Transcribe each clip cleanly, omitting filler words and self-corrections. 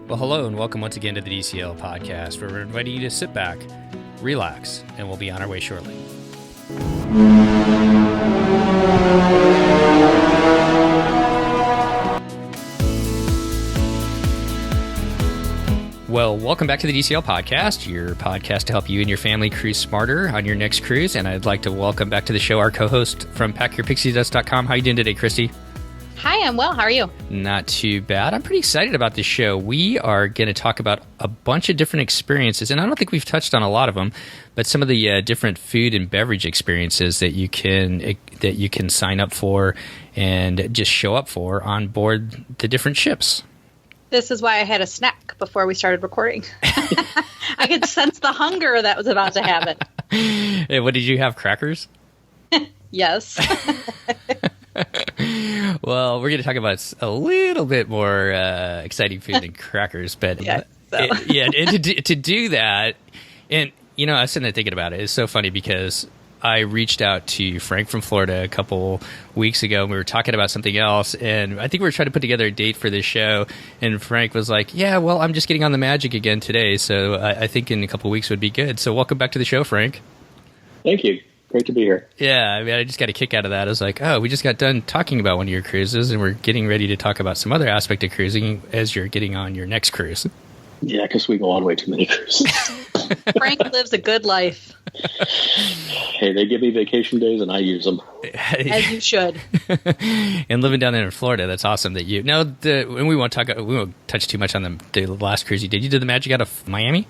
Well, hello and welcome once again to the DCL podcast, where we're inviting you to sit back, relax, and we'll be on our way shortly. Well, welcome back to the DCL podcast, your podcast to help you and your family cruise smarter on your next cruise. And I'd like to welcome back to the show our co-host from PackYourPixieDust.com. How are you doing today, Christy? Hi, I'm well. How are you? Not too bad. I'm pretty excited about this show. We are going to talk about a bunch of different experiences, and I don't think we've touched on a lot of them, but some of the different food and beverage experiences that you can sign up for and just show up for on board the different ships. This is why I had a snack before we started recording. I could sense the hunger that was about to happen. Hey, what did you have, crackers? Yes. Well, we're going to talk about a little bit more exciting food than crackers, but Yeah, and to do that, and you know, I was sitting there thinking about it. It's so funny because I reached out to Frank from Florida a couple weeks ago, and we were talking about something else, and I think we were trying to put together a date for this show, and Frank was like, yeah, well, I'm just getting on the Magic again today, so I think in a couple weeks would be good. So welcome back to the show, Frank. Thank you. Great to be here. Yeah, I mean, I just got a kick out of that. I was like, oh, we just got done talking about one of your cruises, and we're getting ready to talk about some other aspect of cruising as you're getting on your next cruise. Yeah, because we go on way too many cruises. Frank lives a good life. Hey, they give me vacation days, and I use them. As you should. And living down there in Florida, that's awesome that you... Now, we won't touch too much on the last cruise you did. You did the Magic out of Miami?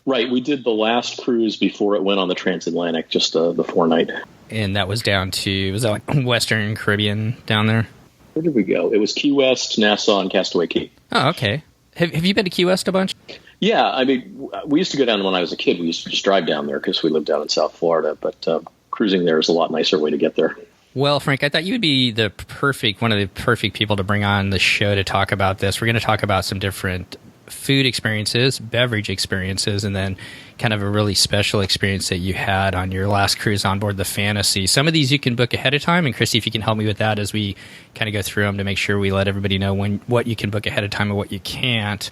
Right, we did the last cruise before it went on the transatlantic, just the 4-night. And that was down to... Was that like Western Caribbean down there? Where did we go? It was Key West, Nassau, and Castaway Cay. Oh, okay. Have you been to Key West a bunch? Yeah, I mean, we used to go down when I was a kid. We used to just drive down there because we lived down in South Florida. But cruising there is a lot nicer way to get there. Well, Frank, I thought you would be one of the perfect people to bring on the show to talk about this. We're going to talk about some different food experiences, beverage experiences, and then kind of a really special experience that you had on your last cruise on board the Fantasy. Some of these you can book ahead of time, and Christy, if you can help me with that as we kind of go through them to make sure we let everybody know what you can book ahead of time and what you can't.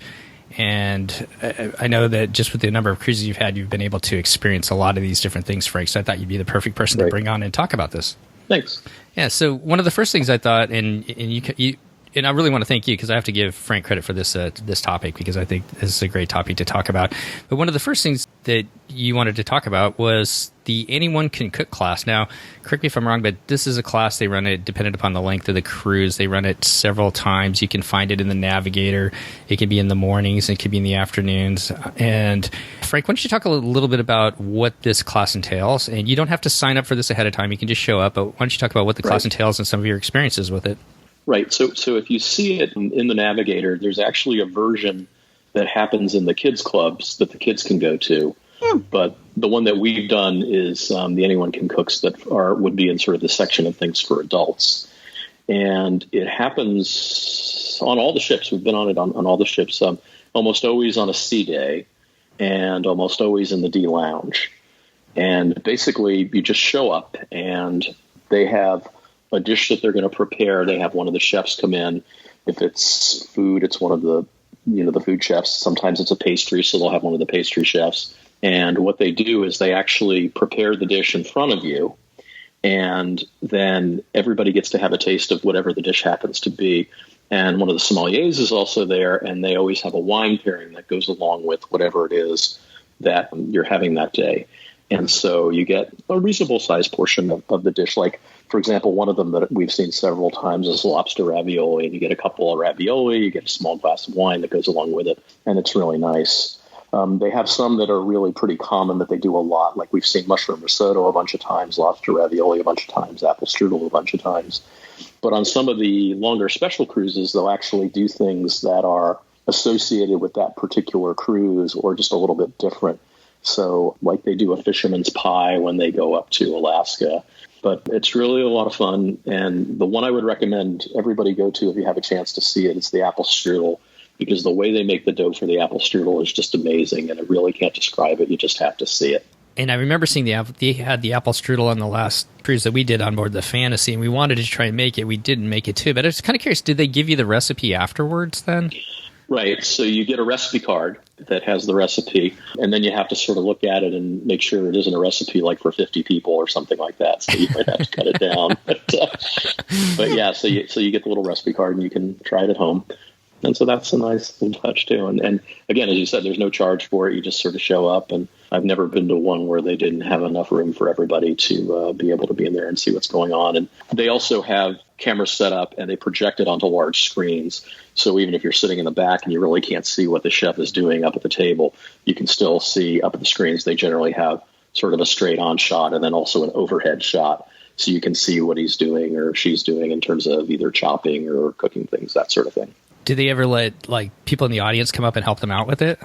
And I know that just with the number of cruises you've had, you've been able to experience a lot of these different things, Frank, so I thought you'd be the perfect person to bring on and talk about this. Thanks. Yeah, so one of the first things I thought, and I really want to thank you because I have to give Frank credit for this topic because I think this is a great topic to talk about. But one of the first things that you wanted to talk about was the Anyone Can Cook class. Now, correct me if I'm wrong, but this is a class, they run it dependent upon the length of the cruise. They run it several times. You can find it in the Navigator. It can be in the mornings. It can be in the afternoons. And Frank, why don't you talk a little bit about what this class entails? And you don't have to sign up for this ahead of time. You can just show up. But why don't you talk about what the class entails and some of your experiences with it? Right. So if you see it in the Navigator, there's actually a version that happens in the kids' clubs that the kids can go to. But the one that we've done is the Anyone Can Cooks that would be in sort of the section of things for adults. And it happens on all the ships. We've been on it on all the ships, almost always on a C day and almost always in the D lounge. And basically you just show up and they have a dish that they're going to prepare. They have one of the chefs come in. If it's food, it's one of the food chefs. Sometimes it's a pastry, so they'll have one of the pastry chefs. And what they do is they actually prepare the dish in front of you, and then everybody gets to have a taste of whatever the dish happens to be. And one of the sommeliers is also there, and they always have a wine pairing that goes along with whatever it is that you're having that day. And so you get a reasonable sized portion of the dish. Like, for example, one of them that we've seen several times is lobster ravioli. And you get a couple of ravioli, you get a small glass of wine that goes along with it, and it's really nice. They have some that are really pretty common that they do a lot. Like we've seen mushroom risotto a bunch of times, lobster ravioli a bunch of times, apple strudel a bunch of times. But on some of the longer special cruises, they'll actually do things that are associated with that particular cruise or just a little bit different. So like they do a fisherman's pie when they go up to Alaska. But it's really a lot of fun. And the one I would recommend everybody go to if you have a chance to see it is the apple strudel, because the way they make the dough for the apple strudel is just amazing. And I really can't describe it. You just have to see it. And I remember seeing they had the apple strudel on the last cruise that we did on board the Fantasy, and we wanted to try and make it. We didn't make it too, but I was kind of curious, did they give you the recipe afterwards then? Right. So you get a recipe card that has the recipe, and then you have to sort of look at it and make sure it isn't a recipe like for 50 people or something like that. So you might have to cut it down. But yeah, so you get the little recipe card and you can try it at home. And so that's a nice little touch too. And again, as you said, there's no charge for it. You just sort of show up. And I've never been to one where they didn't have enough room for everybody to be able to be in there and see what's going on. And they also have cameras set up and they project it onto large screens. So even if you're sitting in the back and you really can't see what the chef is doing up at the table, you can still see up at the screens. They generally have sort of a straight on shot and then also an overhead shot. So you can see what he's doing or she's doing in terms of either chopping or cooking things, that sort of thing. Do they ever let people in the audience come up and help them out with it?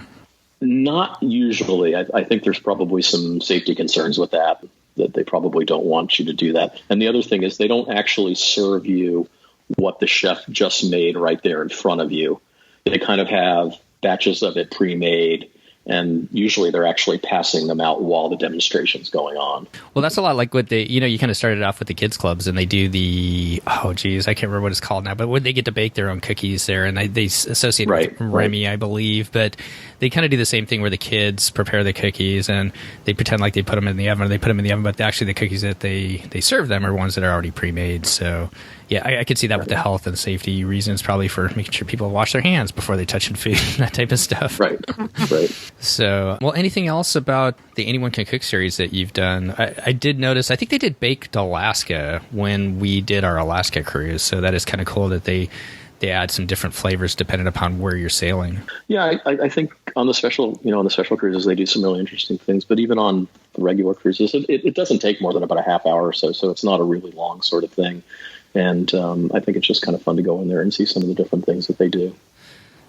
Not usually. I think there's probably some safety concerns with that they probably don't want you to do that. And the other thing is they don't actually serve you what the chef just made right there in front of you. They kind of have batches of it pre-made, and usually they're actually passing them out while the demonstration's going on. Well, that's a lot like what they, you kind of started off with the kids clubs, and they do the, I can't remember what it's called now, but when they get to bake their own cookies there, and they associate with Remy, I believe, but they kind of do the same thing where the kids prepare the cookies, and they pretend like they put them in the oven, but actually the cookies that they serve them are ones that are already pre-made. So yeah, I could see that with the health and safety reasons, probably for making sure people wash their hands before they touch food, that type of stuff. Right. So, well, anything else about the Anyone Can Cook series that you've done? I did notice, I think they did Baked Alaska when we did our Alaska cruise. So that is kind of cool that they add some different flavors depending upon where you're sailing. Yeah, I think on the special cruises, they do some really interesting things. But even on the regular cruises, it doesn't take more than about a half hour or so. So it's not a really long sort of thing. And I think it's just kind of fun to go in there and see some of the different things that they do.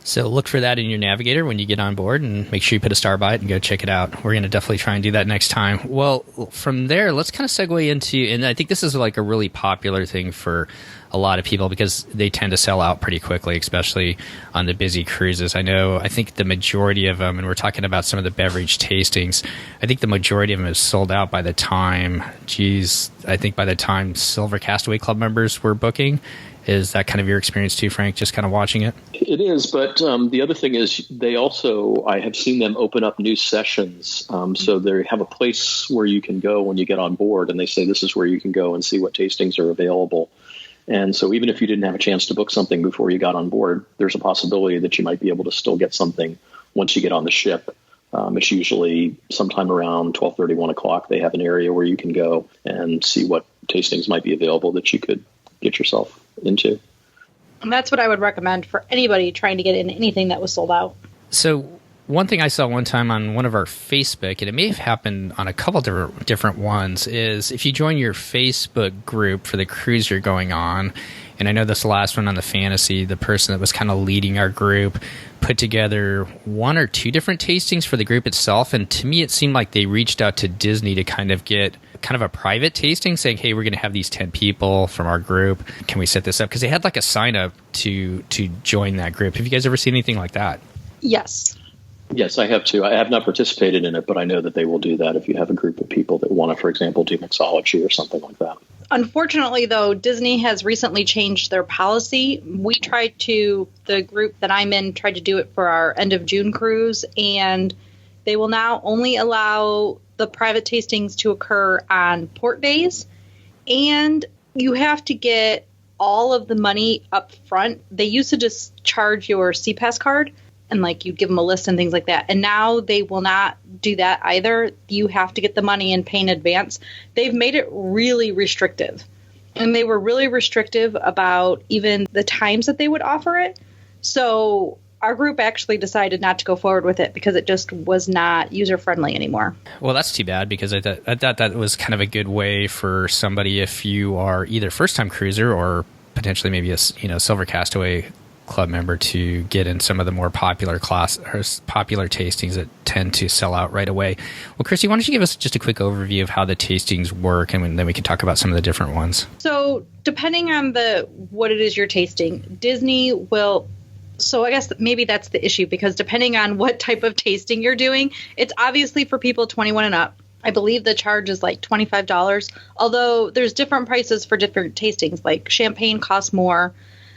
So look for that in your navigator when you get on board, and make sure you put a star by it and go check it out. We're going to definitely try and do that next time. Well, from there, let's kind of segue into, and I think this is like a really popular thing for a lot of people because they tend to sell out pretty quickly, especially on the busy cruises. I think the majority of them, and we're talking about some of the beverage tastings, I think the majority of them is sold out by the time, by the time Silver Castaway Club members were booking. Is that kind of your experience too, Frank, just kind of watching it? It is, but the other thing is I have seen them open up new sessions. So they have a place where you can go when you get on board, and they say this is where you can go and see what tastings are available. And so even if you didn't have a chance to book something before you got on board, there's a possibility that you might be able to still get something once you get on the ship. It's usually sometime around 12:30, 1 o'clock. They have an area where you can go and see what tastings might be available that you could get yourself into. And that's what I would recommend for anybody trying to get in anything that was sold out. So one thing I saw one time on one of our Facebook, and it may have happened on a couple different ones, is if you join your Facebook group for the cruise you're going on, and I know this last one on the Fantasy, the person that was kind of leading our group put together one or two different tastings for the group itself, and to me it seemed like they reached out to Disney to kind of get kind of a private tasting, saying, hey, we're going to have these 10 people from our group. Can we set this up? Because they had like a sign up to join that group. Have you guys ever seen anything like that? Yes. Yes, I have too. I have not participated in it, but I know that they will do that if you have a group of people that want to, for example, do mixology or something like that. Unfortunately, though, Disney has recently changed their policy. The group that I'm in tried to do it for our end of June cruise, and they will now only allow the private tastings to occur on port days, and you have to get all of the money up front. They used to just charge your CPAS card, and you give them a list and things like that. And now they will not do that either. You have to get the money and pay in advance. They've made it really restrictive. And they were really restrictive about even the times that they would offer it. So our group actually decided not to go forward with it because it just was not user-friendly anymore. Well, that's too bad, because I thought that was kind of a good way for somebody, if you are either first-time cruiser or potentially maybe a Silver Castaway Club member, to get in some of the more popular tastings that tend to sell out right away. Well, Christy, why don't you give us just a quick overview of how the tastings work, and then we can talk about some of the different ones. So depending on what it is you're tasting, Disney will... So I guess maybe that's the issue, because depending on what type of tasting you're doing, it's obviously for people 21 and up. I believe the charge is like $25, although there's different prices for different tastings. Like champagne costs more.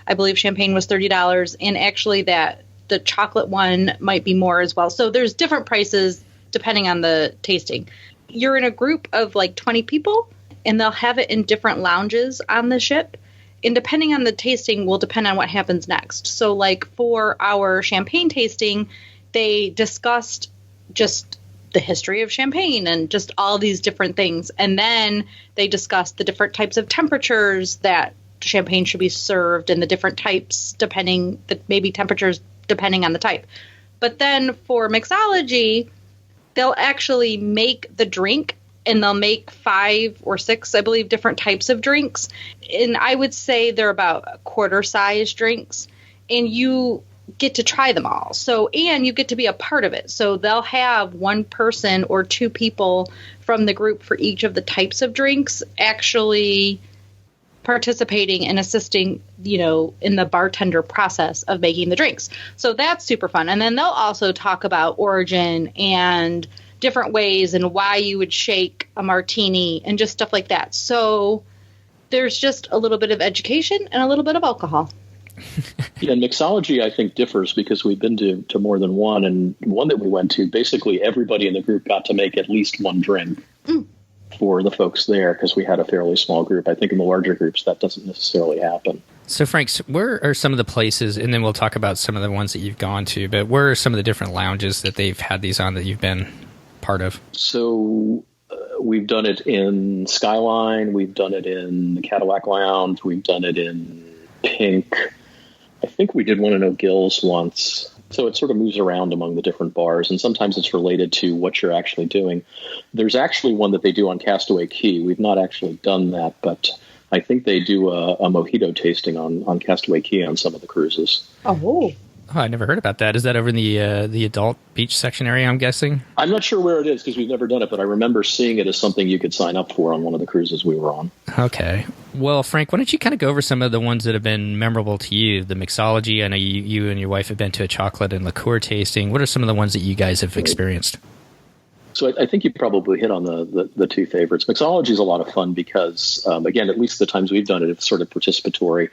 I believe champagne was $30, and actually that the chocolate one might be more as well. So there's different prices depending on the tasting. You're in a group of like 20 people, and they'll have it in different lounges on the ship. And depending on the tasting will depend on what happens next. So like for our champagne tasting, they discussed just the history of champagne and just all these different things. And then they discussed the different types of temperatures that champagne should be served and the different types maybe temperatures depending on the type. But then for mixology, they'll actually make the drink, and they'll make 5 or 6, I believe, different types of drinks. And I would say they're about quarter-size drinks. And you get to try them all. And you get to be a part of it. So they'll have one person or 2 people from the group for each of the types of drinks actually participating and assisting, in the bartender process of making the drinks. So that's super fun. And then they'll also talk about origin and different ways and why you would shake a martini and just stuff like that. So there's just a little bit of education and a little bit of alcohol. Yeah, and mixology, I think, differs because we've been to more than one. And one that we went to, basically everybody in the group got to make at least one drink for the folks there because we had a fairly small group. I think in the larger groups, that doesn't necessarily happen. So, Frank, where are some of the places, and then we'll talk about some of the ones that you've gone to, but where are some of the different lounges that they've had these on that you've been part of? So we've done it in Skyline. We've done it in the Cadillac Lounge. We've done it in Pink. I think we did one in O'Gill's once. So it sort of moves around among the different bars, and sometimes it's related to what you're actually doing. There's actually one that they do on Castaway Cay. We've not actually done that, but I think they do a mojito tasting on Castaway Cay on some of the cruises. Oh, I never heard about that. Is that over in the adult beach section area, I'm guessing? I'm not sure where it is because we've never done it, but I remember seeing it as something you could sign up for on one of the cruises we were on. Okay. Well, Frank, why don't you kind of go over some of the ones that have been memorable to you? The mixology, I know you and your wife have been to a chocolate and liqueur tasting. What are some of the ones that you guys have experienced? So I think you probably hit on the 2 favorites. Mixology is a lot of fun because, again, at least the times we've done it, it's sort of participatory.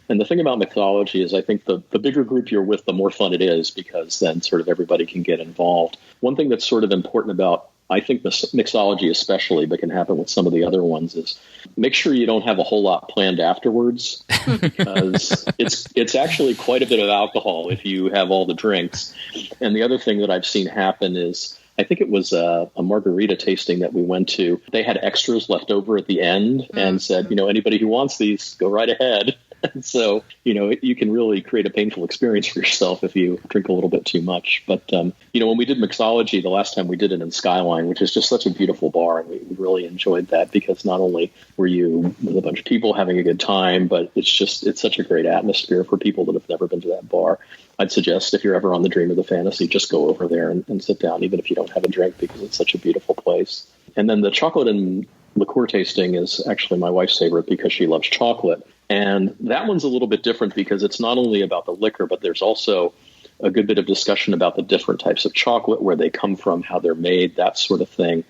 And the thing about mixology is I think the bigger group you're with, the more fun it is because then sort of everybody can get involved. One thing that's sort of important about, I think, mixology especially, but can happen with some of the other ones, is make sure you don't have a whole lot planned afterwards because it's actually quite a bit of alcohol if you have all the drinks. And the other thing that I've seen happen is, I think it was a margarita tasting that we went to. They had extras left over at the end and said, anybody who wants these, go right ahead. So, you can really create a painful experience for yourself if you drink a little bit too much. But, when we did mixology, the last time we did it in Skyline, which is just such a beautiful bar, and we really enjoyed that because not only were you with a bunch of people having a good time, but it's such a great atmosphere for people that have never been to that bar. I'd suggest if you're ever on the Dream of the Fantasy, just go over there and sit down, even if you don't have a drink, because it's such a beautiful place. And then the chocolate and liqueur tasting is actually my wife's favorite because she loves chocolate. And that one's a little bit different because it's not only about the liquor, but there's also a good bit of discussion about the different types of chocolate, where they come from, how they're made, that sort of thing.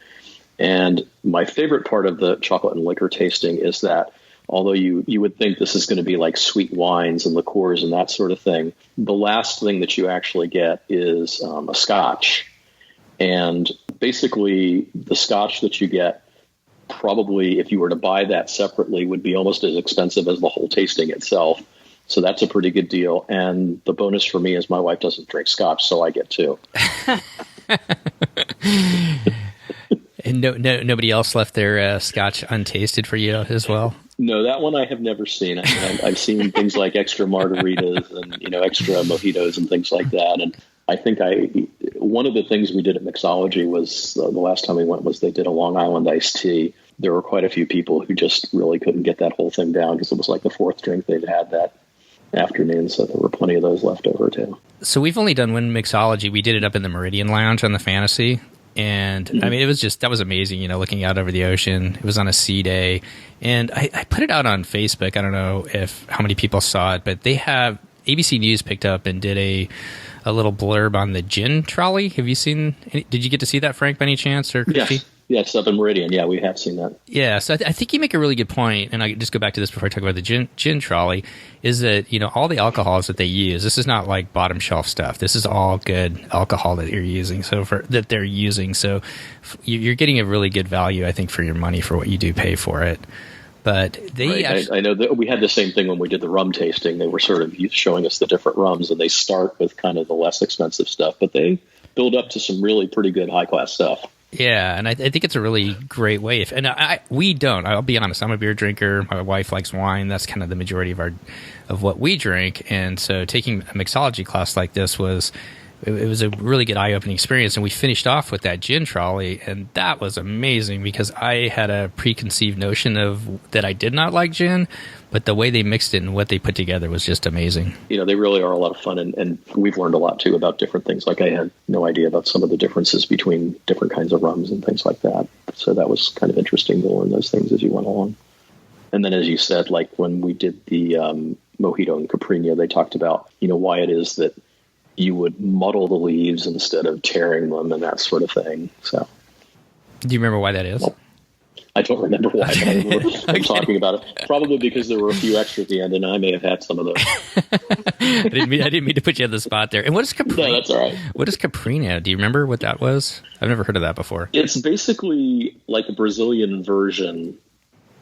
And my favorite part of the chocolate and liquor tasting is that although you would think this is going to be like sweet wines and liqueurs and that sort of thing, the last thing that you actually get is a scotch. And basically the scotch that you get, probably if you were to buy that separately, would be almost as expensive as the whole tasting itself. So that's a pretty good deal. And the bonus for me is my wife doesn't drink scotch, so I get 2. And nobody else left their scotch untasted for you as well? No, that one I have never seen. I've seen things like extra margaritas and extra mojitos and things like that. And I think one of the things we did at Mixology was the last time we went was they did a Long Island iced tea. There were quite a few people who just really couldn't get that whole thing down because it was like the 4th drink they'd had that afternoon. So there were plenty of those left over too. So we've only done one Mixology. We did it up in the Meridian Lounge on the Fantasy. And I mean, that was amazing, looking out over the ocean. It was on a sea day. And I put it out on Facebook. I don't know how many people saw it, but they have ABC News picked up and did a little blurb on the gin trolley. Have you seen? Did you get to see that, Frank, by any chance, or Christy? Yeah, it's up in Meridian. Yeah, we have seen that. Yeah, so I think you make a really good point, and I just go back to this before I talk about the gin trolley, is that, all the alcohols that they use, this is not like bottom shelf stuff. This is all good alcohol that you're using. So you're getting a really good value, I think, for your money for what you do pay for it. But I know that we had the same thing when we did the rum tasting. They were sort of showing us the different rums, and they start with kind of the less expensive stuff, but they build up to some really pretty good high class stuff. Yeah, and I think it's a really great way. We don't. I'll be honest. I'm a beer drinker. My wife likes wine. That's kind of the majority of what we drink. And so taking a mixology class like this was a really good eye-opening experience. And we finished off with that gin trolley, and that was amazing because I had a preconceived notion that I did not like gin, but the way they mixed it and what they put together was just amazing. They really are a lot of fun, and we've learned a lot, too, about different things. Like I had no idea about some of the differences between different kinds of rums and things like that. So that was kind of interesting to learn those things as you went along. And then, as you said, like when we did the Mojito and Caipirinha, they talked about, why it is that you would muddle the leaves instead of tearing them and that sort of thing. So, do you remember why that is? Well, I don't remember why. But I remember I'm talking about it. Probably because there were a few extra at the end, and I may have had some of those. I didn't mean to put you on the spot there. And what is Caipirinha? No, that's all right. What is Caipirinha? Do you remember what that was? I've never heard of that before. It's basically like a Brazilian version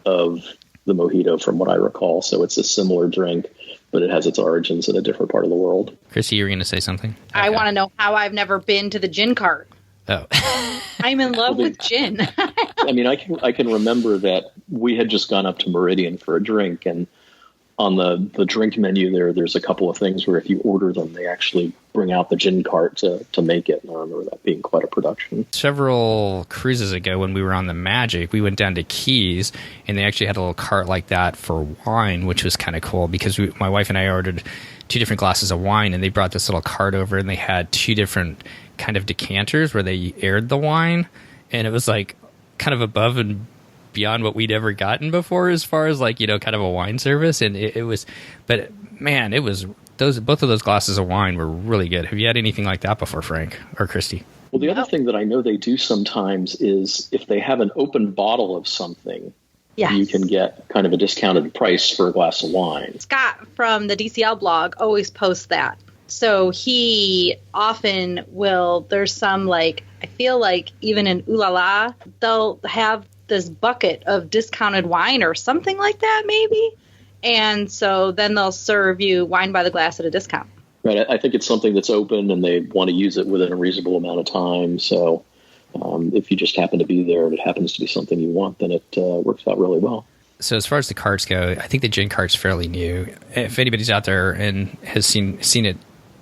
of the Mojito, from what I recall. So it's a similar drink, but it has its origins in a different part of the world. Chrissy, you were going to say something? I want to know how I've never been to the gin cart. Oh. I'm in love with gin. I mean, I can remember that we had just gone up to Meridian for a drink, and on the drink menu there's a couple of things where if you order them, they actually bring out the gin cart to make it. And I remember that being quite a production. Several cruises ago when we were on the Magic, we went down to Keys, and they actually had a little cart like that for wine, which was kind of cool because my wife and I ordered 2 different glasses of wine, and they brought this little cart over, and they had 2 different kind of decanters where they aired the wine, and it was like kind of above and beyond what we'd ever gotten before as far as like, kind of a wine service. And it was, but man, it was both of those glasses of wine were really good. Have you had anything like that before, Frank or Christy? Well, the other thing that I know they do sometimes is if they have an open bottle of something, yes, you can get kind of a discounted price for a glass of wine. Scott from the DCL blog always posts that. So he often will, there's some like, I feel like even in Ooh La La, they'll have this bucket of discounted wine or something like that maybe. And so then they'll serve you wine by the glass at a discount. Right. I think it's something that's open and they want to use it within a reasonable amount of time. So if you just happen to be there and it happens to be something you want, then it works out really well. So as far as the carts go, I think the gin cart's fairly new. If anybody's out there and has seen it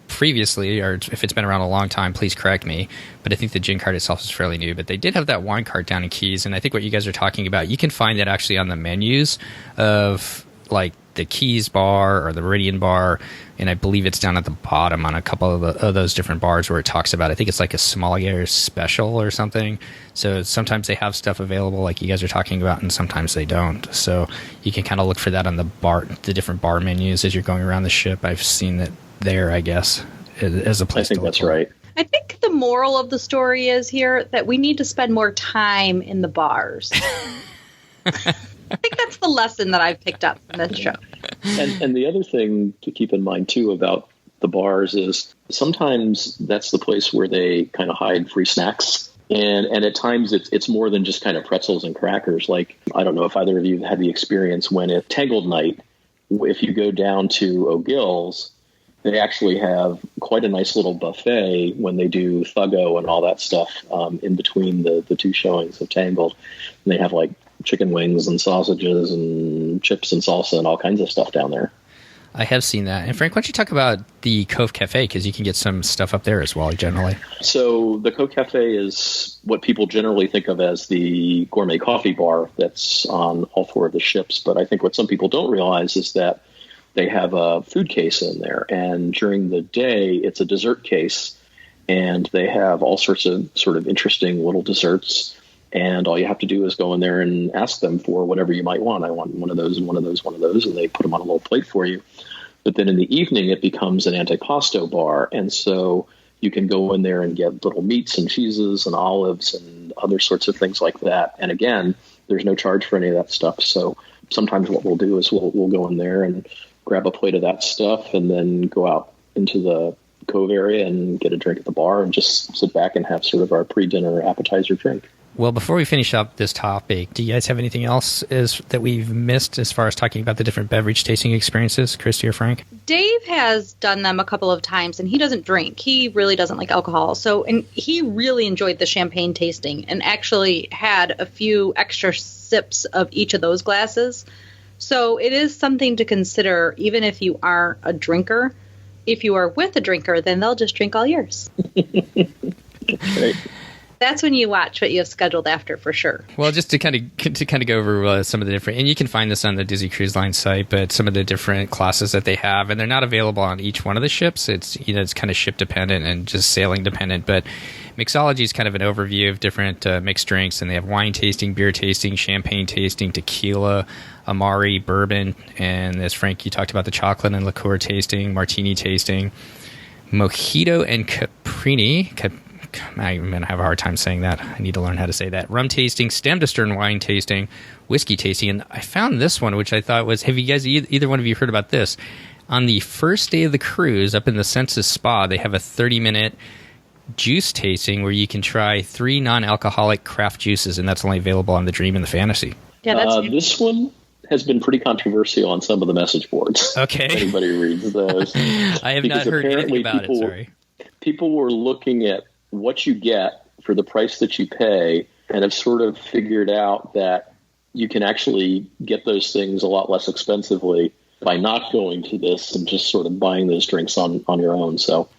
previously, or if it's been around a long time, please correct me, but I think the gin cart itself is fairly new. But they did have that wine cart down in Keys, and I think what you guys are talking about, you can find that actually on the menus of like the Keys bar or the Meridian bar, and I believe it's down at the bottom on a couple of those different bars where it talks about, I think it's like a sommelier special or something. So sometimes they have stuff available like you guys are talking about, and sometimes they don't. So you can kind of look for that on the different bar menus as you're going around the ship. I've seen that there, I guess, as a place. I think that's right. I think the moral of the story is here that we need to spend more time in the bars. I think that's the lesson that I've picked up from this show. And the other thing to keep in mind, too, about the bars is sometimes that's the place where they kind of hide free snacks. And at times it's more than just kind of pretzels and crackers. Like, I don't know if either of you had the experience when at Tangled Night, if you go down to O'Gill's, they actually have quite a nice little buffet when they do Thuggo and all that stuff in between the 2 showings of Tangled. And they have like chicken wings and sausages and chips and salsa and all kinds of stuff down there. I have seen that. And Frank, why don't you talk about the Cove Cafe, because you can get some stuff up there as well, generally. So the Cove Cafe is what people generally think of as the gourmet coffee bar that's on all 4 of the ships. But I think what some people don't realize is that they have a food case in there, and during the day, it's a dessert case, and they have all sorts of sort of interesting little desserts, and all you have to do is go in there and ask them for whatever you might want. I want one of those and one of those, one of those, and they put them on a little plate for you. But then in the evening, it becomes an antipasto bar, and so You can go in there and get little meats and cheeses and olives and other sorts of things like that. And again, there's no charge for any of that stuff. So sometimes what we'll do is we'll go in there and grab a plate of that stuff and then go out into the Cove area and get a drink at the bar and just sit back and have sort of our pre-dinner appetizer drink. Well, before we finish up this topic, do you guys have anything else that we've missed as far as talking about the different beverage tasting experiences, Christy or Frank? Dave has done them a couple of times, and he doesn't drink. He really doesn't like alcohol. And he really enjoyed the champagne tasting and actually had a few extra sips of each of those glasses. So it is something to consider, even if you aren't a drinker. If you are with a drinker, then they'll just drink all yours. Right. That's when you watch what you have scheduled after, for sure. Well, just to kind of go over some of the different, and you can find this on the Disney Cruise Line site, but some of the different classes that they have, and they're not available on each one of the ships. It's it's kind of ship dependent and just sailing dependent. But Mixology is kind of an overview of different mixed drinks, and they have wine tasting, beer tasting, champagne tasting, tequila, Amari, bourbon, and as Frank, you talked about the chocolate and liqueur tasting, martini tasting, mojito and caprini. I'm going to have a hard time saying that. I need to learn how to say that. Rum tasting, stem to stern wine tasting, whiskey tasting. And I found this one, which I thought was, have you guys, either one of you heard about this? On the first day of the cruise up in the Senses Spa, they have a 30-minute juice tasting where you can try 3 non-alcoholic craft juices, and that's only available on the Dream and the Fantasy. Yeah, that's this one has been pretty controversial on some of the message boards. Okay. If anybody reads those. I have not heard anything about it, sorry. People were looking at what you get for the price that you pay and have sort of figured out that you can actually get those things a lot less expensively by not going to this and just sort of buying those drinks on your own. So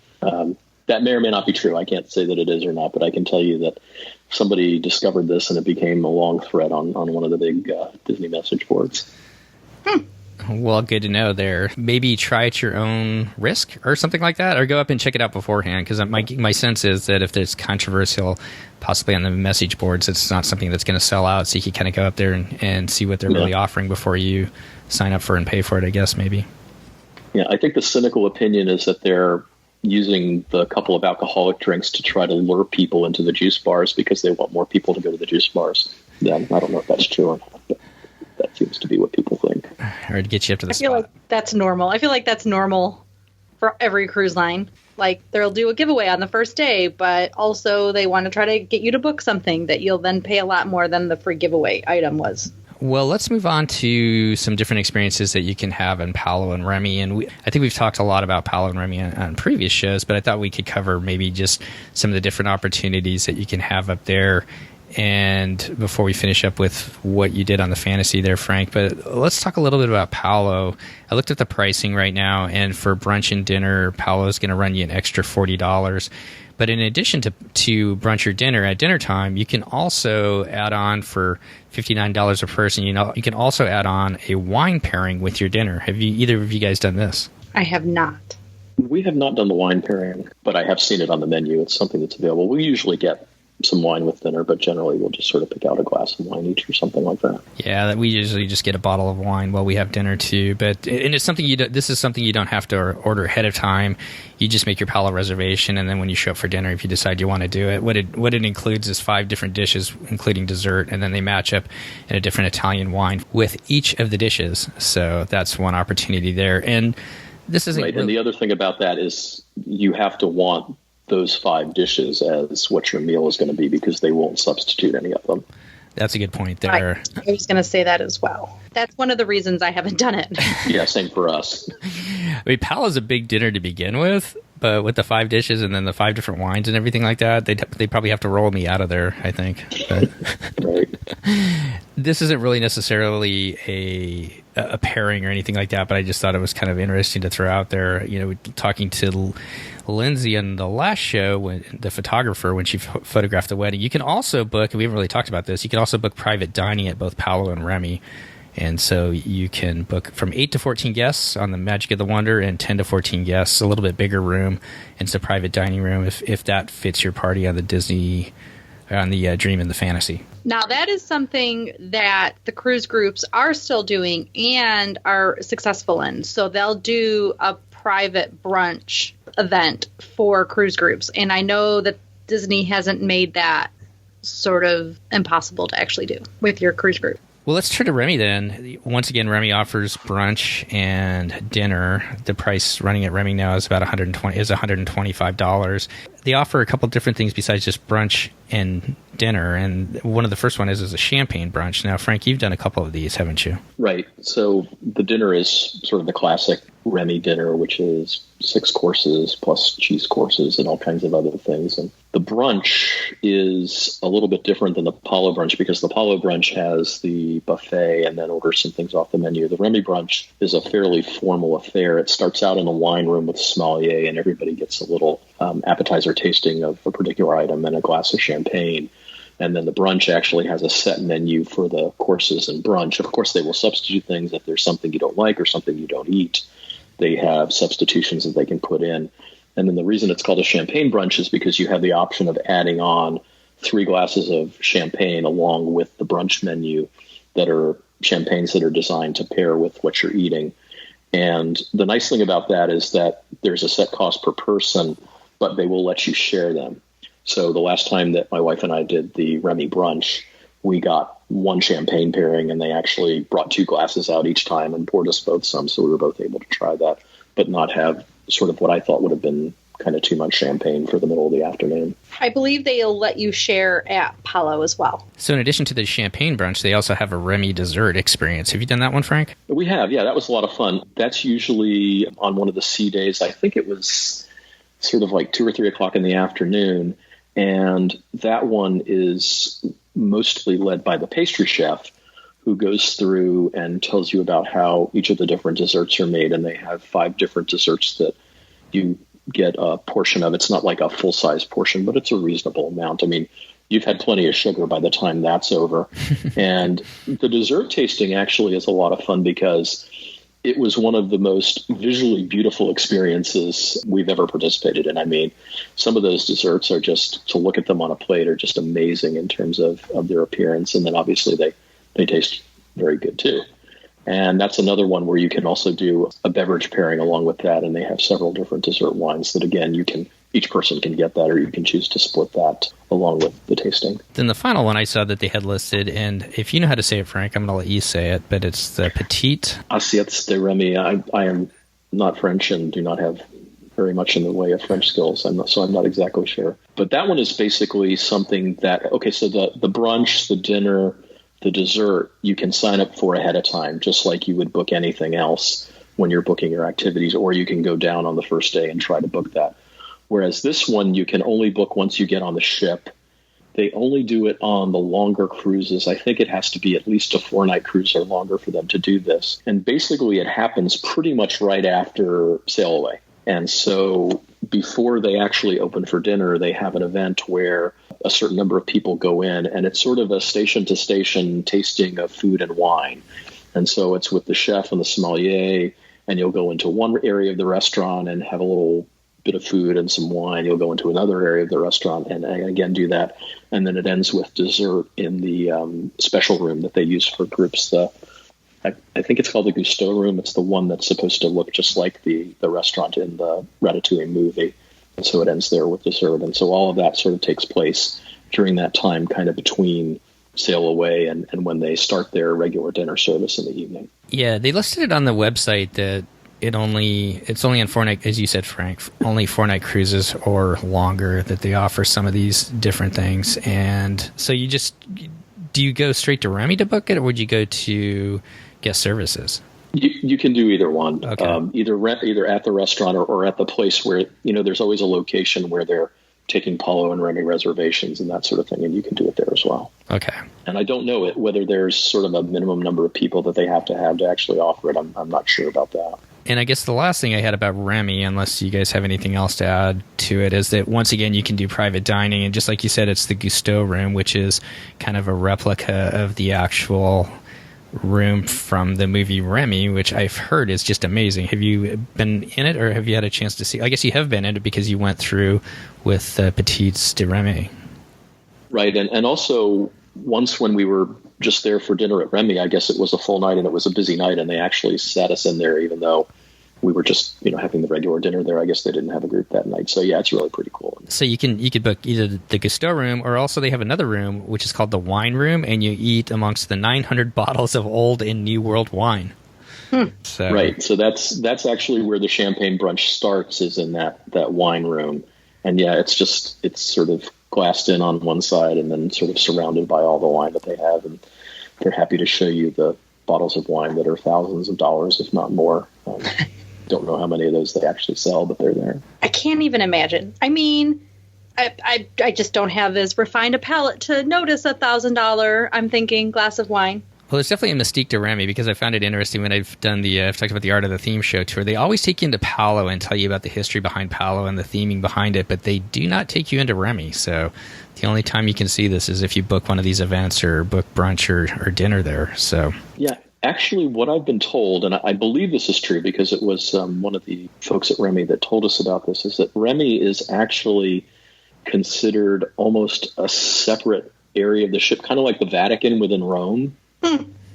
that may or may not be true. I can't say that it is or not, but I can tell you that somebody discovered this and it became a long thread on one of the big Disney message boards. Well, good to know there. Maybe try at your own risk or something like that, or go up and check it out beforehand, because my sense is that if it's controversial, possibly on the message boards, it's not something that's going to sell out, so you can kind of go up there and see what they're really offering before you sign up for it and pay for it, I guess, maybe. Yeah, I think the cynical opinion is that they're using the couple of alcoholic drinks to try to lure people into the juice bars because they want more people to go to the juice bars. Then I don't know if that's true or not, but that seems to be what people think. Or to get you up to the spot. I feel like that's normal. I feel like that's normal for every cruise line. Like, they'll do a giveaway on the first day, but also they want to try to get you to book something that you'll then pay a lot more than the free giveaway item was. Well, let's move on to some different experiences that you can have in Palo and Remy. And I think we've talked a lot about Palo and Remy on previous shows, but I thought we could cover maybe just some of the different opportunities that you can have up there. And before we finish up with what you did on the Fantasy there, Frank, but let's talk a little bit about Palo. I looked at the pricing right now, and for brunch and dinner, Palo is going to run you an extra $40. But in addition to brunch or dinner, at dinner time, you can also add on for $59 a person. You can also add on a wine pairing with your dinner. Have either of you guys done this? I have not. We have not done the wine pairing, but I have seen it on the menu. It's something that's available. We usually get some wine with dinner, but generally we'll just sort of pick out a glass of wine each or something like that. Yeah, we usually just get a bottle of wine while we have dinner too. But it's something this is something you don't have to order ahead of time. You just make your Palo reservation, and then when you show up for dinner, if you decide you want to do it, what it includes is 5 different dishes, including dessert, and then they match up in a different Italian wine with each of the dishes. So that's one opportunity there. And this isn't right. And the other thing about that is you have to want those 5 dishes as what your meal is going to be, because they won't substitute any of them. That's a good point there. I was going to say that as well. That's one of the reasons I haven't done it. Yeah, same for us. I mean, Palo's a big dinner to begin with, but with the 5 dishes and then the 5 different wines and everything like that, they probably have to roll me out of there, I think. But right. This isn't really necessarily a pairing or anything like that, but I just thought it was kind of interesting to throw out there. Talking to Lindsay on the last show, the photographer, when she photographed the wedding, you can also book, and we haven't really talked about this, you can also book private dining at both Palo and Remy. And so you can book from 8 to 14 guests on the Magic of the Wonder and 10 to 14 guests, a little bit bigger room. And it's a private dining room if that fits your party on the Disney, on the Dream and the Fantasy. Now, that is something that the cruise groups are still doing and are successful in. So they'll do a private brunch event for cruise groups. And I know that Disney hasn't made that sort of impossible to actually do with your cruise group. Well, let's turn to Remy then. Once again, Remy offers brunch and dinner. The price running at Remy now is about $125. They offer a couple different things besides just brunch and dinner, and one of the first one is a champagne brunch. Now, Frank, you've done a couple of these, haven't you? Right. So the dinner is sort of the classic Remy dinner, which is 6 courses plus cheese courses and all kinds of other things. And the brunch is a little bit different than the Apollo brunch because the Apollo brunch has the buffet and then orders some things off the menu. The Remy brunch is a fairly formal affair. It starts out in the wine room with sommelier, and everybody gets a little appetizer tasting of a particular item and a glass of champagne. And then the brunch actually has a set menu for the courses and brunch. Of course, they will substitute things if there's something you don't like or something you don't eat. They have substitutions that they can put in. And then the reason it's called a champagne brunch is because you have the option of adding on 3 glasses of champagne along with the brunch menu that are champagnes that are designed to pair with what you're eating. And the nice thing about that is that there's a set cost per person, but they will let you share them. So the last time that my wife and I did the Remy brunch, we got 1 champagne pairing, and they actually brought 2 glasses out each time and poured us both some. So we were both able to try that, but not have sort of what I thought would have been kind of too much champagne for the middle of the afternoon. I believe they'll let you share at Apollo as well. So in addition to the champagne brunch, they also have a Remy dessert experience. Have you done that one, Frank? We have, yeah. That was a lot of fun. That's usually on one of the sea days. I think it was sort of like 2 or 3 o'clock in the afternoon. And that one is mostly led by the pastry chef, who goes through and tells you about how each of the different desserts are made. And they have 5 different desserts that you get a portion of. It's not like a full-size portion, but it's a reasonable amount. I mean, you've had plenty of sugar by the time that's over. And the dessert tasting actually is a lot of fun because it was one of the most visually beautiful experiences we've ever participated in. I mean, some of those desserts are just, to look at them on a plate, are just amazing in terms of their appearance. And then obviously they taste very good too. And that's another one where you can also do a beverage pairing along with that. And they have several different dessert wines that, again, each person can get that, or you can choose to split that along with the tasting. Then the final one I saw that they had listed, and if you know how to say it, Frank, I'm going to let you say it, but it's the Petite Assiettes de Remy. I am not French and do not have very much in the way of French skills, I'm not exactly sure. But that one is basically something that, okay, so the brunch, the dinner, the dessert, you can sign up for ahead of time, just like you would book anything else when you're booking your activities, or you can go down on the first day and try to book that. Whereas this one, you can only book once you get on the ship. They only do it on the longer cruises. I think it has to be at least a 4-night cruise or longer for them to do this. And basically, it happens pretty much right after sail away. And so before they actually open for dinner, they have an event where a certain number of people go in, and it's sort of a station-to-station tasting of food and wine. And so it's with the chef and the sommelier, and you'll go into one area of the restaurant and have a little bit of food and some wine. You'll go into another area of the restaurant and again do that. And then it ends with dessert in the special room that they use for groups. I think it's called the Gusteau room. It's the one that's supposed to look just like the restaurant in the Ratatouille movie. And so it ends there with dessert. And so all of that sort of takes place during that time, kind of between sail away and when they start their regular dinner service in the evening. Yeah, they listed it on the website that it's only on 4-night, as you said, Frank, only 4-night cruises or longer that they offer some of these different things. And so do you go straight to Remy to book it, or would you go to guest services? You can do either one. Okay. Either at the restaurant or at the place where, there's always a location where they're taking Apollo and Remy reservations and that sort of thing, and you can do it there as well. Okay. And I don't know whether there's sort of a minimum number of people that they have to actually offer it. I'm not sure about that. And I guess the last thing I had about Remy, unless you guys have anything else to add to it, is that once again you can do private dining, and just like you said, it's the Gusteau room, which is kind of a replica of the actual room from the movie Remy, which I've heard is just amazing. Have you been in it, or have you had a chance to see? I guess you have been in it because you went through with Petites de Remy. Right, and also once when we were just there for dinner at Remy, I guess it was a full night and it was a busy night, and they actually sat us in there, even though we were just, having the regular dinner there. I guess they didn't have a group that night. So yeah, it's really pretty cool. So you could book either the Gusteau room, or also they have another room which is called the wine room, and you eat amongst the 900 bottles of old and new world wine. So. Right. So that's actually where the champagne brunch starts, is in that wine room. And yeah, it's sort of glassed in on one side and then sort of surrounded by all the wine that they have. And they're happy to show you the bottles of wine that are thousands of dollars, if not more. Don't know how many of those they actually sell, but they're there. I can't even imagine. I mean, I just don't have as refined a palate to notice $1,000, I'm thinking, glass of wine. Well, there's definitely a mystique to Remy, because I found it interesting when I've talked about the Art of the Theme show tour. They always take you into Palo and tell you about the history behind Palo and the theming behind it, but they do not take you into Remy. So the only time you can see this is if you book one of these events or book brunch or dinner there. So yeah, actually, what I've been told, and I believe this is true because it was one of the folks at Remy that told us about this, is that Remy is actually considered almost a separate area of the ship, kind of like the Vatican within Rome.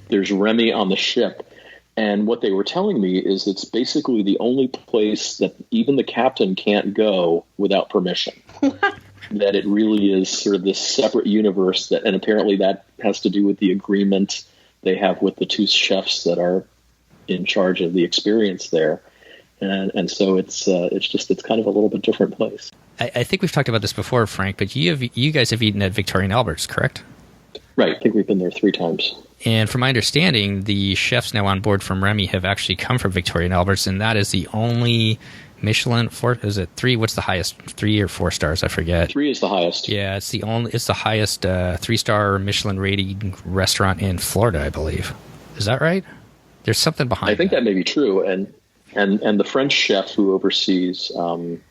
There's Remy on the ship. And what they were telling me is it's basically the only place that even the captain can't go without permission. That it really is sort of this separate universe, and apparently that has to do with the agreement they have with the two chefs that are in charge of the experience there. And so it's kind of a little bit different place. I think we've talked about this before, Frank, but you guys have eaten at Victoria and Albert's, correct? Right. I think we've been there 3 times. And from my understanding, the chefs now on board from Remy have actually come from Victoria and Albert's, and that is the only Michelin is it 3? What's the highest? 3 or 4 stars? I forget. 3 is the highest. Yeah, it's the highest 3-star Michelin rated restaurant in Florida, I believe. Is that right? There's something behind I think that may be true. And the French chef who oversees,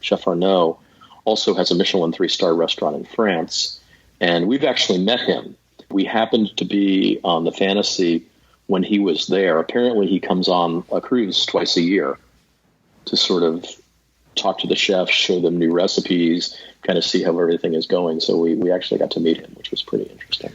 Chef Arnaud, also has a Michelin 3-star restaurant in France. And we've actually met him. We happened to be on the Fantasy when he was there. Apparently he comes on a cruise twice a year to sort of talk to the chefs, show them new recipes, kind of see how everything is going. So we actually got to meet him, which was pretty interesting.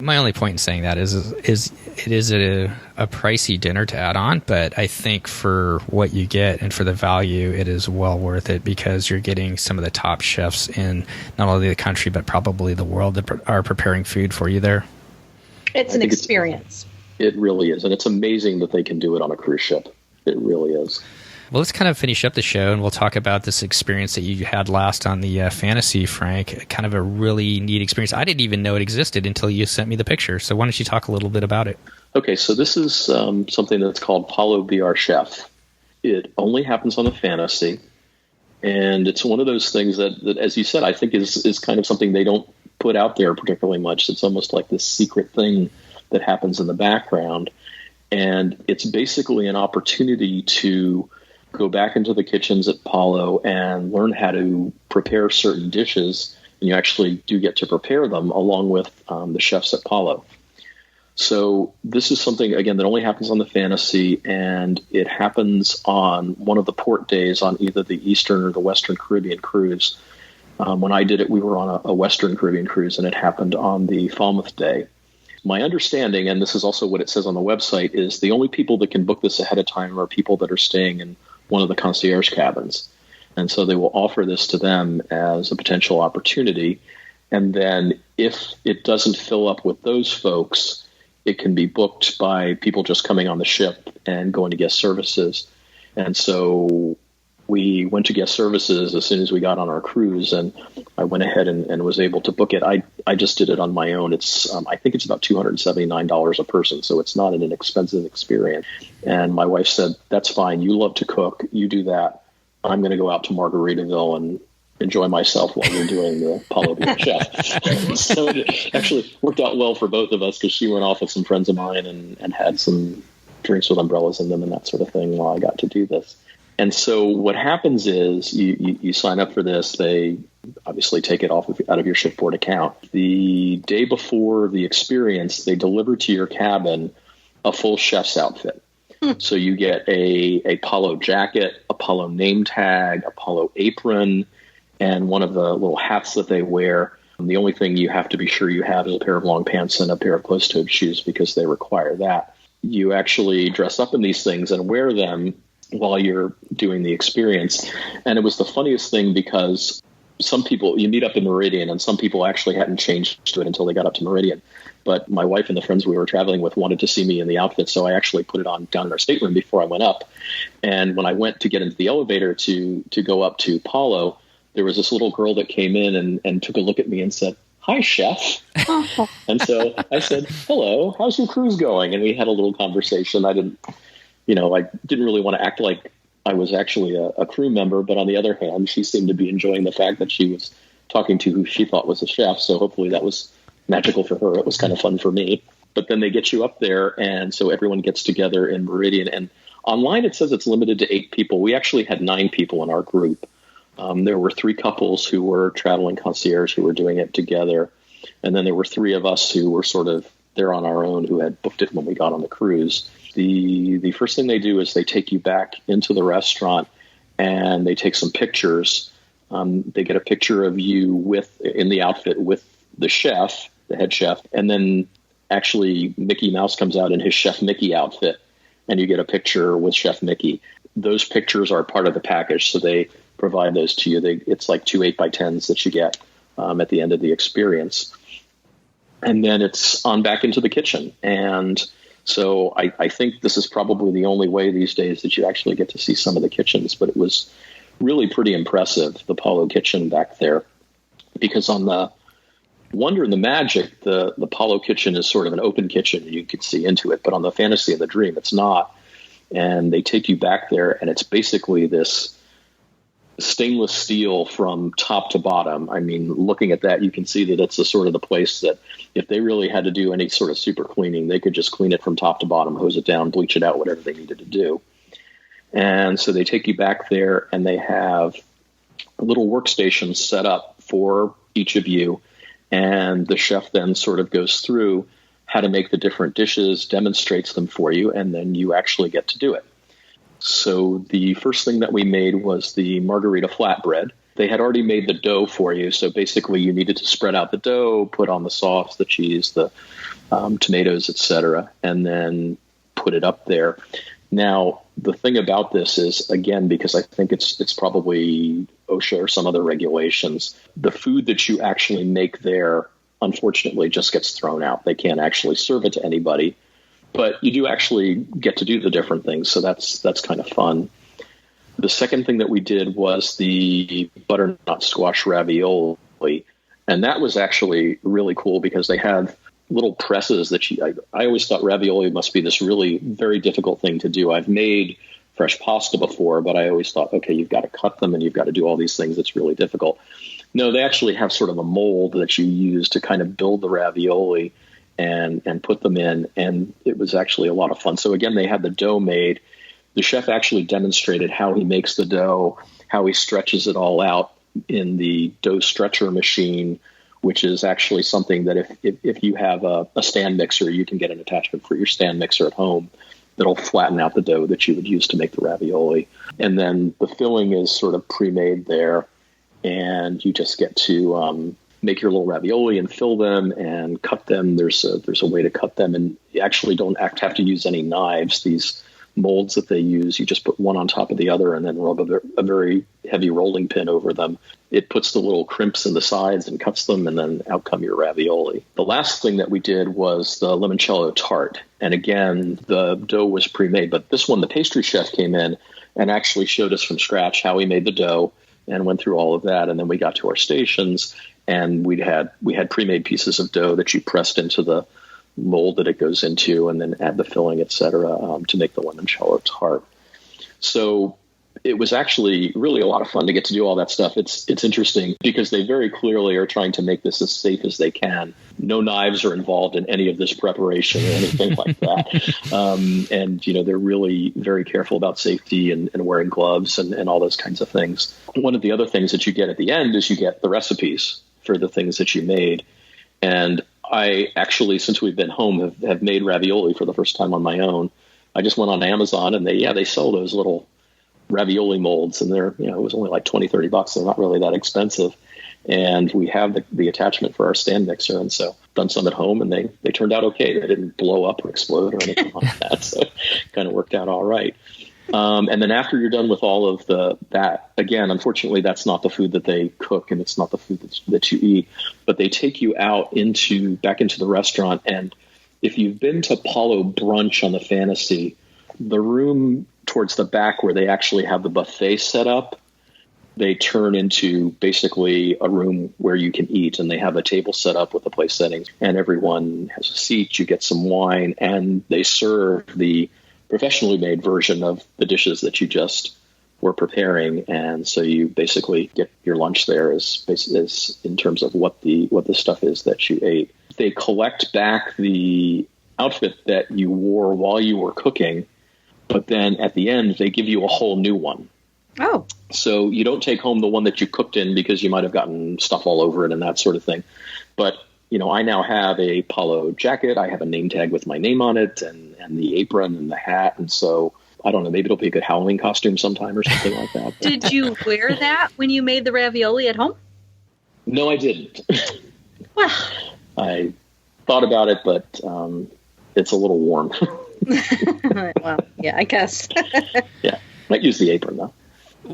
My only point in saying that is it is a pricey dinner to add on, but I think for what you get and for the value, it is well worth it, because you're getting some of the top chefs in not only the country but probably the world that are preparing food for you there. It's an experience. It really is, and it's amazing that they can do it on a cruise ship. It really is. Well, let's kind of finish up the show, and we'll talk about this experience that you had last on the Fantasy, Frank. Kind of a really neat experience. I didn't even know it existed until you sent me the picture. So why don't you talk a little bit about it? Okay, so this is something that's called Palo Be Our Chef. It only happens on the Fantasy, and it's one of those things that as you said, I think is kind of something they don't put out there particularly much. It's almost like this secret thing that happens in the background, and it's basically an opportunity to go back into the kitchens at Palo and learn how to prepare certain dishes, and you actually do get to prepare them along with the chefs at Palo. So this is something, again, that only happens on the Fantasy, and it happens on one of the port days on either the Eastern or the Western Caribbean cruise. When I did it, we were on a Western Caribbean cruise, and it happened on the Falmouth Day. My understanding, and this is also what it says on the website, is the only people that can book this ahead of time are people that are staying in one of the concierge cabins. And so they will offer this to them as a potential opportunity. And then if it doesn't fill up with those folks, it can be booked by people just coming on the ship and going to guest services. And so we went to guest services as soon as we got on our cruise, and I went ahead and was able to book it. I just did it on my own. It's I think it's about $279 a person, so it's not an inexpensive experience. And my wife said, that's fine. You love to cook. You do that. I'm going to go out to Margaritaville and enjoy myself while you're doing the Palo Be Our Chef. So it actually worked out well for both of us, because she went off with some friends of mine and had some drinks with umbrellas in them and that sort of thing while I got to do this. And so what happens is you sign up for this. They obviously take it out of your shipboard account. The day before the experience, they deliver to your cabin a full chef's outfit. So you get a Palo jacket, a Palo name tag, a Palo apron, and one of the little hats that they wear. The only thing you have to be sure you have is a pair of long pants and a pair of closed-toed shoes, because they require that. You actually dress up in these things and wear them while you're doing the experience. And it was the funniest thing because some people, you meet up in Meridian, and some people actually hadn't changed to it until they got up to Meridian. But my wife and the friends we were traveling with wanted to see me in the outfit, so I actually put it on down in our stateroom before I went up. And when I went to get into the elevator to go up to Palo, there was this little girl that came in and took a look at me and said, "Hi, chef." And so I said, "Hello, how's your cruise going?" And we had a little conversation. I didn't really want to act like I was actually a crew member, but on the other hand, she seemed to be enjoying the fact that she was talking to who she thought was a chef. So hopefully that was magical for her. It was kind of fun for me. But then they get you up there, and so everyone gets together in Meridian. And online it says it's limited to 8 people. We actually had 9 people in our group. There were 3 couples who were traveling concierge who were doing it together. And then there were 3 of us who were sort of there on our own who had booked it when we got on the cruise. The first thing they do is they take you back into the restaurant and they take some pictures. They get a picture of you in the outfit with the chef, the head chef, and then actually Mickey Mouse comes out in his Chef Mickey outfit, and you get a picture with Chef Mickey. Those pictures are part of the package, so they provide those to you. It's like 2 8x10s that you get at the end of the experience. And then it's on back into the kitchen. And so I think this is probably the only way these days that you actually get to see some of the kitchens, but it was really pretty impressive, the Palo kitchen back there, because on the Wonder and the Magic, the Palo kitchen is sort of an open kitchen. You could see into it, but on the Fantasy and the Dream, it's not. And they take you back there, and it's basically this stainless steel from top to bottom. I mean, looking at that, you can see that it's the sort of the place that if they really had to do any sort of super cleaning, they could just clean it from top to bottom, hose it down, bleach it out, whatever they needed to do. And so they take you back there, and they have little workstations set up for each of you. And the chef then sort of goes through how to make the different dishes, demonstrates them for you, and then you actually get to do it. So the first thing that we made was the margarita flatbread. They had already made the dough for you. So basically you needed to spread out the dough, put on the sauce, the cheese, the tomatoes, etc., and then put it up there. Now, the thing about this is, again, because I think it's probably OSHA or some other regulations, the food that you actually make there, unfortunately, just gets thrown out. They can't actually serve it to anybody. But you do actually get to do the different things, so that's kind of fun. The second thing that we did was the butternut squash ravioli, and that was actually really cool because they had little presses that I always thought ravioli must be this really very difficult thing to do. I've made fresh pasta before, but I always thought, okay, you've got to cut them and you've got to do all these things. It's really difficult. No, they actually have sort of a mold that you use to kind of build the ravioli and put them in, and it was actually a lot of fun. So again, they had the dough made. The chef actually demonstrated how he makes the dough, how he stretches it all out in the dough stretcher machine, which is actually something that if you have a stand mixer, you can get an attachment for your stand mixer at home that'll flatten out the dough that you would use to make the ravioli. And then the filling is sort of pre-made there, and you just get to make your little ravioli and fill them and cut them. There's a way to cut them, and you actually don't have to use any knives. These molds that they use, you just put one on top of the other and then rub a very heavy rolling pin over them. It puts the little crimps in the sides and cuts them, and then out come your ravioli. The last thing that we did was the limoncello tart. And again, the dough was pre-made, but this one, the pastry chef came in and actually showed us from scratch how he made the dough and went through all of that. And then we got to our stations, and we had pre-made pieces of dough that you pressed into the mold that it goes into, and then add the filling, etc., to make the limoncello tart. So it was actually really a lot of fun to get to do all that stuff. It's interesting because they very clearly are trying to make this as safe as they can. No knives are involved in any of this preparation or anything like that. And, they're really very careful about safety and wearing gloves and all those kinds of things. One of the other things that you get at the end is you get the recipes for the things that you made. And I actually, since we've been home, have made ravioli for the first time on my own. I just went on Amazon, and they sell those little ravioli molds, and they're, it was only like $20-$30. They're not really that expensive. And we have the attachment for our stand mixer. And so done some at home, and they turned out okay. They didn't blow up or explode or anything like that. So it kind of worked out all right. And then after you're done with all of that, again, unfortunately, that's not the food that they cook, and it's not the food that you eat. But they take you out back into the restaurant, and if you've been to Apollo Brunch on the Fantasy, the room towards the back where they actually have the buffet set up, they turn into basically a room where you can eat, and they have a table set up with the place settings, and everyone has a seat. You get some wine, and they serve the professionally made version of the dishes that you just were preparing. And so you basically get your lunch there as in terms of what the stuff is that you ate. They collect back the outfit that you wore while you were cooking, but then at the end they give you a whole new one. Oh. So you don't take home the one that you cooked in because you might have gotten stuff all over it and that sort of thing. But I now have a polo jacket. I have a name tag with my name on it, and the apron and the hat. And so, I don't know, maybe it'll be a good Halloween costume sometime or something like that. Did you wear that when you made the ravioli at home? No, I didn't. Well, I thought about it, but it's a little warm. Well, yeah, I guess. Yeah, might use the apron though.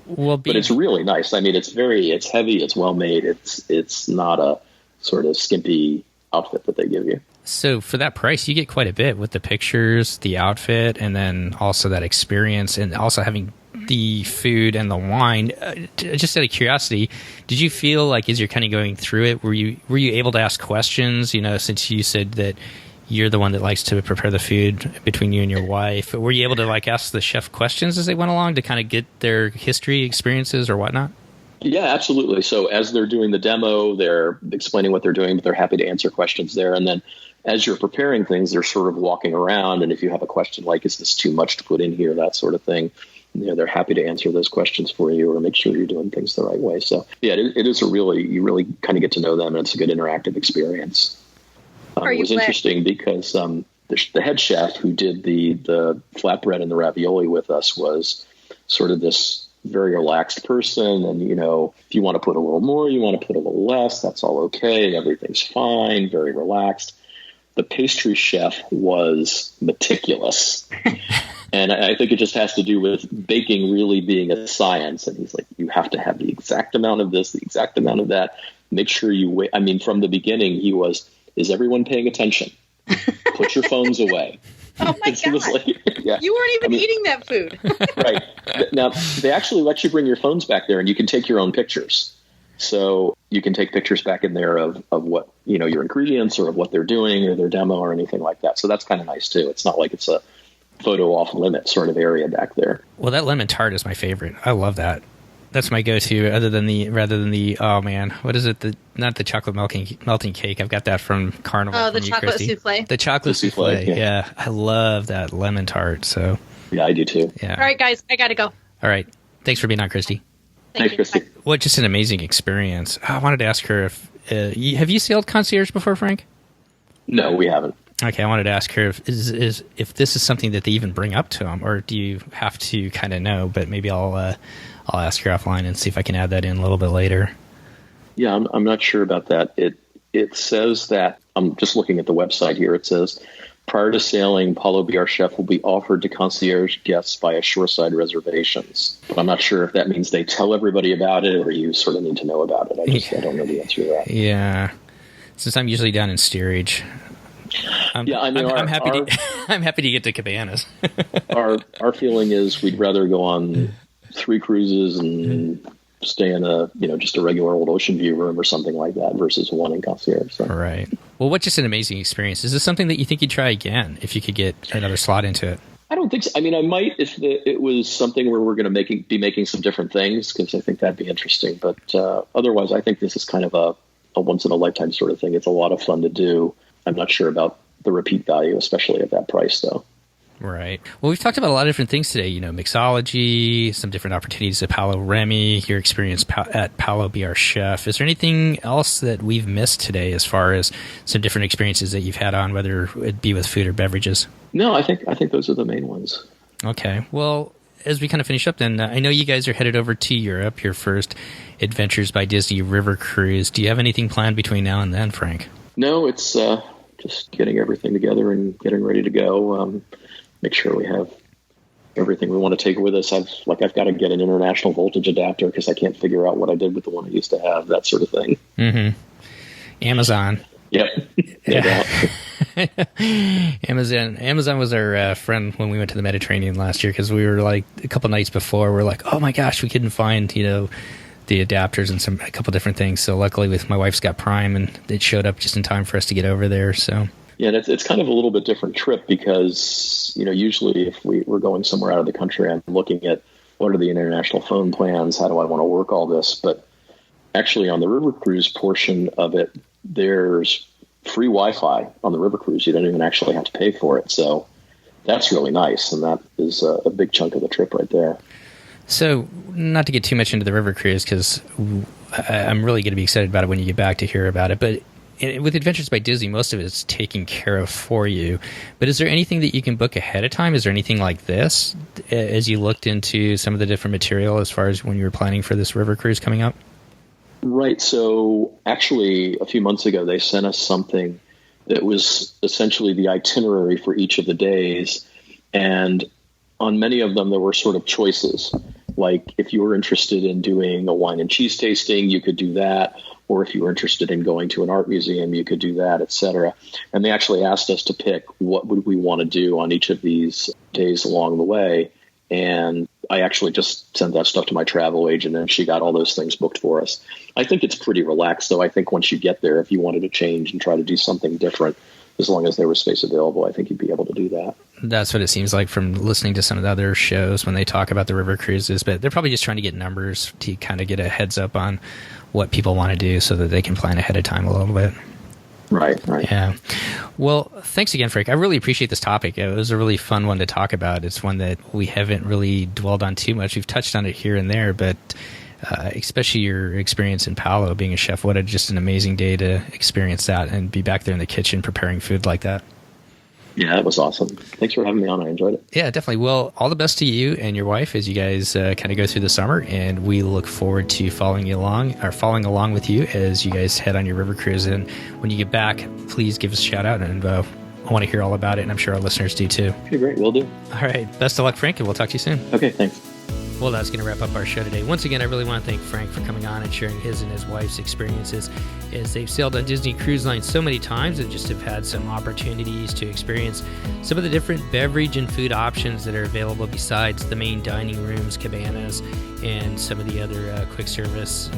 Well, but it's really nice. I mean, it's heavy. It's well made. It's not a sort of skimpy outfit that they give you. So for that price, you get quite a bit with the pictures, the outfit, and then also that experience, and also having the food and the wine. Just out of curiosity, did you feel like as you're kind of going through it, were you able to ask questions? Since you said that you're the one that likes to prepare the food between you and your wife, were you able to ask the chef questions as they went along to kind of get their history, experiences, or whatnot? Yeah, absolutely. So as they're doing the demo, they're explaining what they're doing, but they're happy to answer questions there. And then as you're preparing things, they're sort of walking around. And if you have a question like, is this too much to put in here, that sort of thing, they're happy to answer those questions for you or make sure you're doing things the right way. So yeah, it is you really kind of get to know them, and it's a good interactive experience. It was interesting because the head chef who did the flatbread and the ravioli with us was sort of this very relaxed person. And, if you want to put a little more, you want to put a little less, that's all okay. Everything's fine, very relaxed. The pastry chef was meticulous. And I think it just has to do with baking really being a science. And he's like, you have to have the exact amount of this, the exact amount of that. Make sure you wait. I mean, from the beginning, he was, is everyone paying attention? Put your phones away. Oh my God. Yeah. You weren't even eating that food. Right. Now, they actually let you bring your phones back there, and you can take your own pictures. So you can take pictures back in there of what, your ingredients or of what they're doing or their demo or anything like that. So that's kind of nice too. It's not like it's a photo off limit sort of area back there. Well, that lemon tart is my favorite. I love that. That's my go-to rather than the oh man, what is it? Not the chocolate melting cake. I've got that from Carnival. Oh, the chocolate souffle. The chocolate souffle. Yeah, I love that lemon tart. So yeah, I do too. Yeah. All right, guys, I got to go. All right, thanks for being on, Christy. Thanks, Christy. What just an amazing experience. I wanted to ask her if have you sailed concierge before, Frank? No, we haven't. Okay, I wanted to ask her if this is something that they even bring up to them, or do you have to kind of know? But maybe I'll ask her offline and see if I can add that in a little bit later. Yeah, I'm not sure about that. It says that, I'm just looking at the website here. It says, prior to sailing, Paulo BR Chef will be offered to concierge guests via shoreside reservations. But I'm not sure if that means they tell everybody about it or you sort of need to know about it. I don't know the answer to that. Yeah, since I'm usually down in steerage. I'm happy to get to Cabanas. our feeling is we'd rather go on 3 cruises and stay in just a regular old Ocean View room or something like that versus one in concierge. So. Right. Well, what just an amazing experience. Is this something that you think you'd try again if you could get another slot into it? I don't think so. I mean, I might if it was something where we're going to be making some different things, because I think that'd be interesting. But otherwise, I think this is kind of a once in a lifetime sort of thing. It's a lot of fun to do. I'm not sure about the repeat value, especially at that price, though. Right. Well, we've talked about a lot of different things today, mixology, some different opportunities at Paolo Remy, your experience at Paolo BR Chef. Is there anything else that we've missed today as far as some different experiences that you've had on, whether it be with food or beverages? No, I think those are the main ones. Okay. Well, as we kind of finish up then, I know you guys are headed over to Europe, your first Adventures by Disney River Cruise. Do you have anything planned between now and then, Frank? No, it's just getting everything together and getting ready to go. Make sure we have everything we want to take with us. I've got to get an international voltage adapter because I can't figure out what I did with the one I used to have, that sort of thing. Mm-hmm. Amazon. Yep. Yeah. Amazon was our friend when we went to the Mediterranean last year, because we were like a couple nights before, we're like, oh my gosh, we couldn't find, the adapters and a couple different things. So luckily with my wife's got Prime, and it showed up just in time for us to get over there. So yeah, and it's kind of a little bit different trip because, usually if we're going somewhere out of the country, I'm looking at what are the international phone plans? How do I want to work all this? But actually on the river cruise portion of it, there's free Wi-Fi on the river cruise. You don't even actually have to pay for it. So that's really nice. And that is a big chunk of the trip right there. So not to get too much into the river cruise, because I'm really going to be excited about it when you get back to hear about it. But with Adventures by Disney, most of it is taken care of for you. But is there anything that you can book ahead of time? Is there anything like this as you looked into some of the different material as far as when you were planning for this river cruise coming up? Right. So actually, a few months ago, they sent us something that was essentially the itinerary for each of the days. And on many of them, there were sort of choices. Like if you were interested in doing a wine and cheese tasting, you could do that. Or if you were interested in going to an art museum, you could do that, et cetera. And they actually asked us to pick what would we want to do on each of these days along the way. And I actually just sent that stuff to my travel agent, and she got all those things booked for us. I think it's pretty relaxed, though. I think once you get there, if you wanted to change and try to do something different, as long as there was space available, I think you'd be able to do that. That's what it seems like from listening to some of the other shows when they talk about the river cruises. But they're probably just trying to get numbers to kind of get a heads up on what people want to do so that they can plan ahead of time a little bit. Right. Yeah. Well, thanks again, Frank. I really appreciate this topic. It was a really fun one to talk about. It's one that we haven't really dwelled on too much. We've touched on it here and there, but especially your experience in Palo being a chef, what just an amazing day to experience that and be back there in the kitchen preparing food like that. Yeah, that was awesome. Thanks for having me on. I enjoyed it. Yeah, definitely. Well, all the best to you and your wife as you guys kind of go through the summer, and we look forward to following along with you as you guys head on your river cruise. And when you get back, please give us a shout out, and I want to hear all about it, and I'm sure our listeners do too. Okay, great. Will do. All right. Best of luck, Frank, and we'll talk to you soon. Okay, thanks. Well, that's going to wrap up our show today. Once again, I really want to thank Frank for coming on and sharing his and his wife's experiences as they've sailed on Disney Cruise Line so many times and just have had some opportunities to experience some of the different beverage and food options that are available besides the main dining rooms, cabanas, and some of the other quick service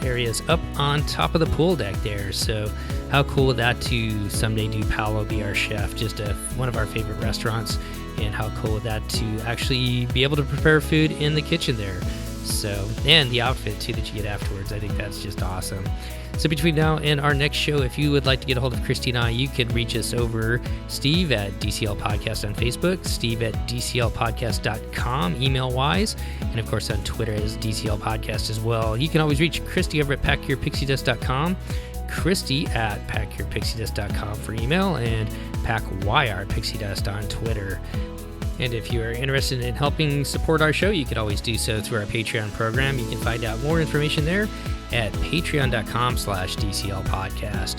areas up on top of the pool deck there. So how cool would that to someday do Palo be our chef, just one of our favorite restaurants. And how cool would that to actually be able to prepare food in the kitchen there. So, and the outfit too that you get afterwards. I think that's just awesome. So between now and our next show, if you would like to get a hold of Christy and I, you can reach us over Steve at DCL Podcast on Facebook, Steve at DCLpodcast.com, email-wise, and of course on Twitter as DCL Podcast as well. You can always reach Christy over at PackYourPixieDust.com, Christy at PackYourPixieDust.com for email, and PackYRPixieDust on Twitter. And if you are interested in helping support our show, you could always do so through our Patreon program. You can find out more information there at patreon.com/DCL Podcast.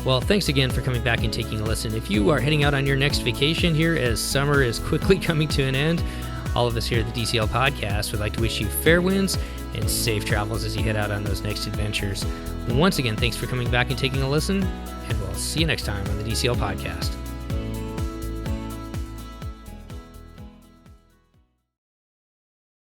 Well, thanks again for coming back and taking a listen. If you are heading out on your next vacation here as summer is quickly coming to an end, all of us here at the DCL Podcast would like to wish you fair winds and safe travels as you head out on those next adventures. Once again, thanks for coming back and taking a listen, and we'll see you next time on the DCL Podcast.